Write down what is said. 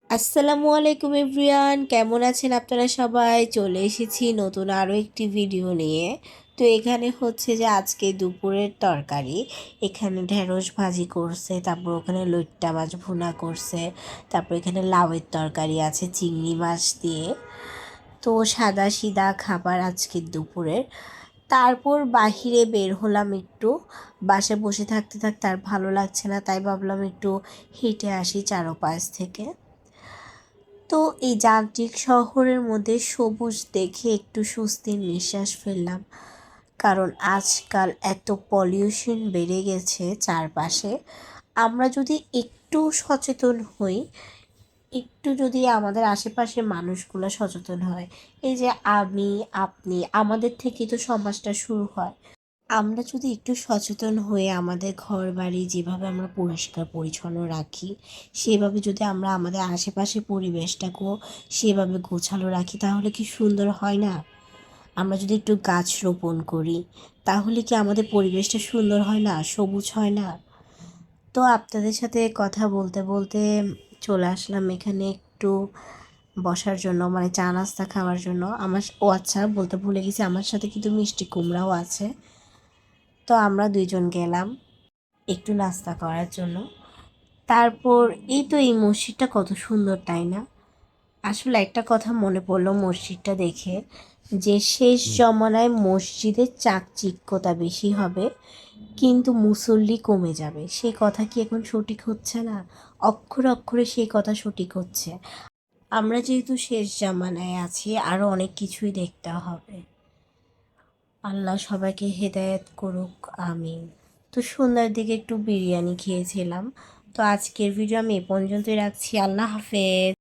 আসসালামু আলাইকুম এভরিওয়ান, কেমন আছেন আপনারা সবাই? চলে এসেছি নতুন আরও একটি ভিডিও নিয়ে। তো এখানে হচ্ছে যে আজকে দুপুরের তরকারি, এখানে ঢেঁড়স ভাজি করছে, তারপর ওখানে লইট্টা মাছ ভুনা করছে, তারপর এখানে লাউয়ের তরকারি আছে চিংড়ি মাছ দিয়ে। তো সাদা সিধা খাবার আজকের দুপুরের। তারপর বাহিরে বের হলাম একটু, বাসায় বসে থাকতে থাকতে আর ভালো লাগছে না, তাই ভাবলাম একটু হেঁটে আসি চারপাশ থেকে। তো এই যান্ত্রিক শহরের মধ্যে সবুজ দেখে একটু স্বস্তির নিঃশ্বাস ফেললাম, কারণ আজকাল এত পলিউশন বেড়ে গেছে চারপাশে। আমরা যদি একটু সচেতন হই, একটু যদি আমাদের আশেপাশের মানুষগুলো সচেতন হয়, এই যে আমি আপনি, আমাদের থেকেই তো সমাজটা শুরু হয়। আমরা যদি একটু সচেতন হয়ে আমাদের ঘর বাড়ি যেভাবে আমরা পরিষ্কার পরিচ্ছন্ন রাখি, সেভাবে যদি আমরা আমাদের আশেপাশের পরিবেশটাকেও সেভাবে গোছালো রাখি, তাহলে কি সুন্দর হয় না? আমরা যদি একটু গাছ রোপণ করি, তাহলে কি আমাদের পরিবেশটা সুন্দর হয় না, সবুজ হয় না? তো আপনাদের সাথে কথা বলতে বলতে চলে আসলাম এখানে একটু বসার জন্য, মানে চা নাস্তা খাওয়ার জন্য। আচ্ছা, বলতে ভুলে গেছি, আমার সাথে কিন্তু মিষ্টি কুমড়াও আছে। তো আমরা দুইজন গেলাম একটু নাস্তা করার জন্য। তারপর এই তো এই মসজিদটা কত সুন্দর, তাই না? আসলে একটা কথা মনে পড়লো মসজিদটা দেখে, যে শেষ জমানায় মসজিদের চাকচিক্যতা বেশি হবে, কিন্তু মুসল্লি কমে যাবে। সেই কথা কি এখন সঠিক হচ্ছে না? অক্ষরে অক্ষরে সেই কথা সঠিক হচ্ছে। আমরা যেহেতু শেষ জামানায় আছি, আরও অনেক কিছুই দেখতে হবে। আল্লাহ সবাইকে হেদায়েত করুক, আমিন। তো সন্ধ্যার দিকে একটু বিরিয়ানি খেয়েছিলাম। তো আজকের ভিডিও আমি এ পর্যন্তই রাখছি। আল্লাহ হাফেজ।